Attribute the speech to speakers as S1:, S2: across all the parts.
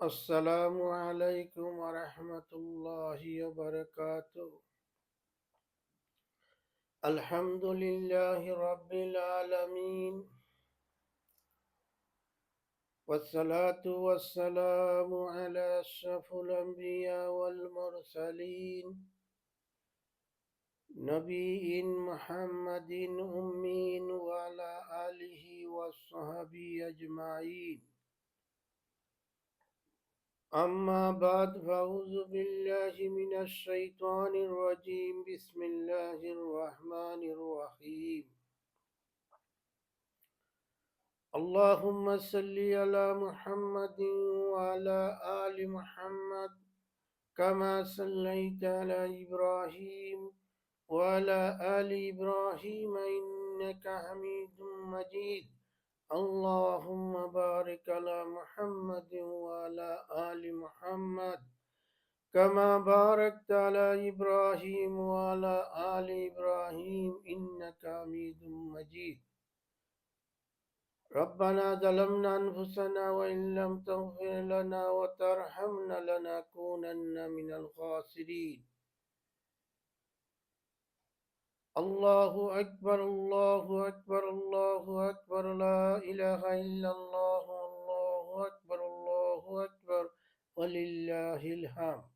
S1: السلام عليكم ورحمة الله وبركاته. الحمد لله رب العالمين، والصلاة والسلام على أشرف الأنبياء والمرسلين نبي محمد أمين وعلى آله وصحبه أجمعين. أما بعد، فأعوذ بالله من الشيطان الرجيم. بسم الله الرحمن الرحيم. اللهم صل على محمد وعلى آل محمد كما صليت على إبراهيم وعلى آل إبراهيم إنك حميد مجيد. اللهم بارك على محمد وعلى آل محمد كما باركت على إبراهيم وعلى آل إبراهيم إنك حميد مجيد. ربنا ظلمنا أنفسنا وإن لم تغفر لنا وترحمنا لنكونن من الخاسرين. الله أكبر الله أكبر الله أكبر، لا إله إلا الله، الله أكبر الله أكبر ولله الحمد।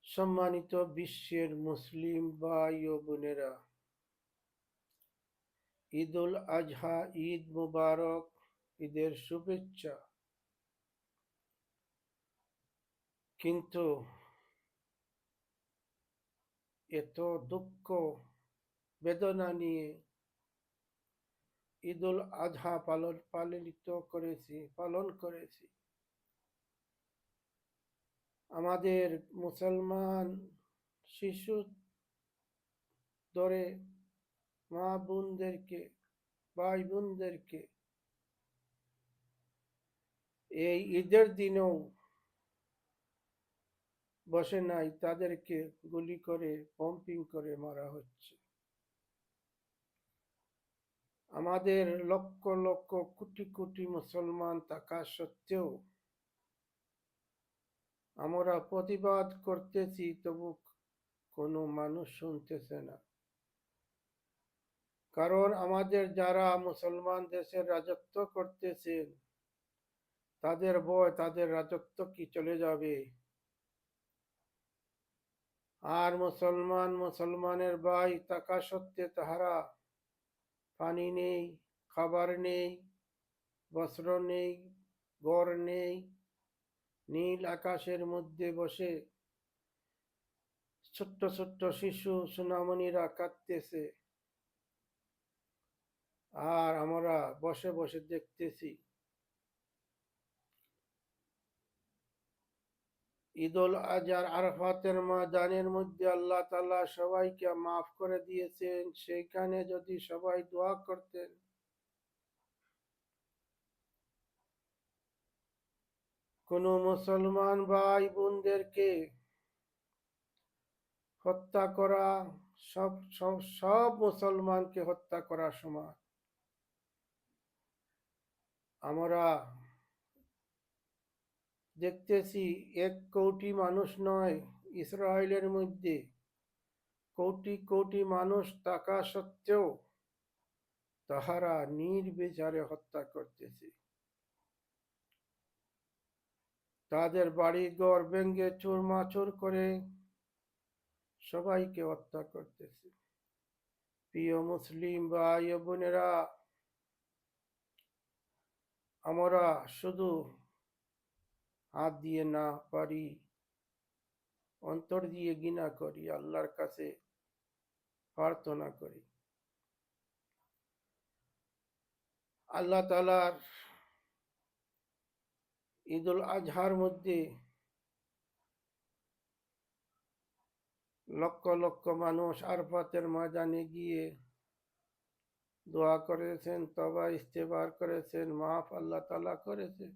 S1: সম্মানিত বিশ্বের মুসলিম ভাই ও বোনেরা, ঈদ উল আজহা, ঈদ মুবারক, ঈদের শুভেচ্ছা। কিন্তু এত দুঃখ বেদনা নিয়ে ঈদ উল আজহা পালন করেছি। আমাদের মুসলমান শিশু ধরে মা বোনদেরকে, ভাই বোনদেরকে এই ঈদের দিনেও বসে নাই, তাদেরকে গুলি করে পম্পিং করে মারা হচ্ছে। আমাদের লক্ষ লক্ষ কোটি কোটি মুসলমান থাকা সত্ত্বেও আমরা প্রতিবাদ করতেছি, তবু কোনো মানুষ শুনতেছে না। কারণ আমাদের যারা মুসলমান দেশের রাজত্ব করতেছেন, তাদের ভয় তাদের রাজত্ব কি চলে যাবে। আর মুসলমানের ভাই থাকা সত্ত্বে তাহারা পানি নেই, খাবার নেই, বস্ত্র নেই, ঘর নেই, নীল আকাশের মধ্যে বসে ছোট্ট ছোট্ট শিশু সোনামণিরা কাঁদতেছে, আর আমরা বসে বসে দেখতেছি। ঈদ উল আজহার আরাফাতের ময়দানের মধ্যে আল্লাহ তাআলা সবাইকে মাফ করে দিয়েছেন। সেইখানে যদি সবাই দোয়া করতেন, কোন মুসলমান ভাই বোনদেরকে হত্যা করা সব সব সব মুসলমানকে হত্যা করার সমান। আমরা দেখতেছি 1 কোটি মানুষ নয়, ইসরায়েলের মধ্যে কোটি কোটি মানুষ থাকা সত্ত্বেও তাহারা নির্বিচারে হত্যা করতেছে। তাদের বাড়ি ঘর ভেঙে চুরমাচুর করে সবাইকে হত্যা করতেছে। প্রিয় মুসলিম ভাই ও বোনেরা, আমরা শুধু হাত দিয়ে না পারি, অন্তর দিয়ে ঘৃণা করি, আল্লাহর কাছে প্রার্থনা করি। আল্লাহ তাআলার ঈদ উল আজহার মধ্যে লক্ষ লক্ষ মানুষ আরাফাতের ময়দানে গিয়ে দোয়া করেছেন, তওবা ইস্তেগফার করেছেন, মাফ আল্লাহ তাআলা করেছেন।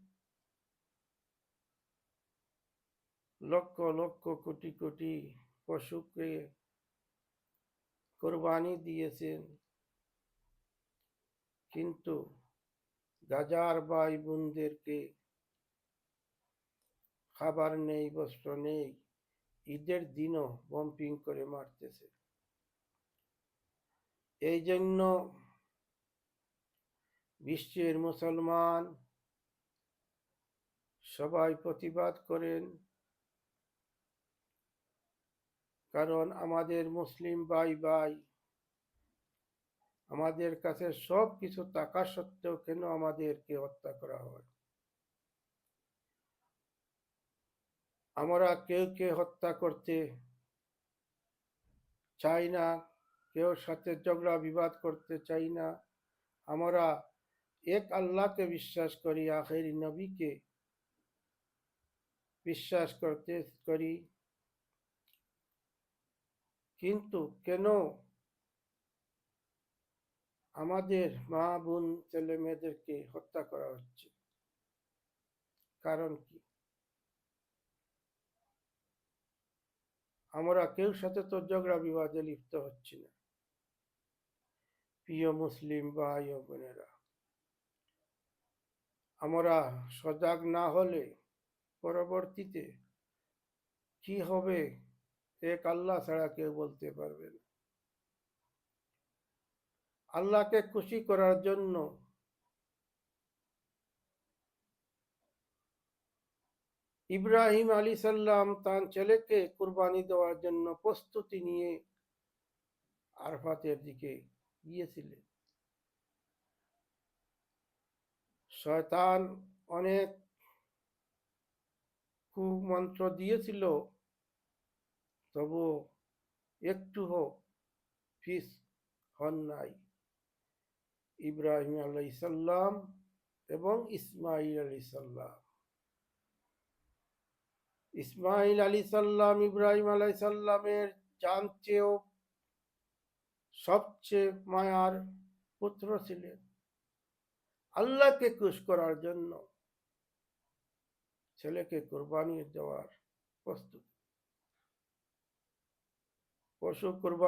S1: লক্ষ লক্ষ কোটি কোটি পশুকে কোরবানি দিয়েছেন। কিন্তু গাজার ভাই বোনদেরকে খাবার নেই, বস্ত্র নেই, ঈদের দিনও বম্পিং করে মারতেছে। এই জন্য বিশ্বের মুসলমান সবাই প্রতিবাদ করেন, কারণ আমাদের মুসলিম ভাই ভাই, আমাদের কাছে সব কিছু থাকা সত্ত্বেও কেন আমাদেরকে হত্যা করা হয়? আমরা কেউ কে হত্যা করতে চাই না, কেউ সাথে ঝগড়া বিবাদ করতে চাই না। আমরা এক আল্লাহকে বিশ্বাস করি, আখেরি নবীকে বিশ্বাস করি, কিন্তু কেন আমাদের মা বোন ছেলে মেয়েদেরকে হত্যা করা হচ্ছে? কারণ কি? আমরা কেউ সাথে তো ঝগড়া বিবাদে লিপ্ত হচ্ছি না। প্রিয় মুসলিম ভাই ও বোনেরা, আমরা সজাগ না হলে পরবর্তীতে কি হবে এক আল্লাহ ছাড়া কেউ বলতে পারবে না। আল্লাহকে খুশি করার জন্য ইব্রাহিম আলী সাল্লাম তার ছেলেকে কুরবানি দেওয়ার জন্য প্রস্তুতি নিয়ে আরফাতের দিকে গিয়েছিলেন। শয়তান অনেক কুমন্ত্র দিয়েছিল, তবু একটুও ফিস হন নাই ইব্রাহিম আলাইহিস সালাম এবং ইসমাইল আলাইহিস সালাম। ইসমাইল আলাইহিস সালাম ইব্রাহিম আলাইহিস সালামের জান চেয়েও সবচেয়ে মায়ার পুত্র ছিলেন। আল্লাহকে খুশ করার জন্য ছেলেকে কুরবানি দেওয়ার প্রস্তুত। পশু কুরবানি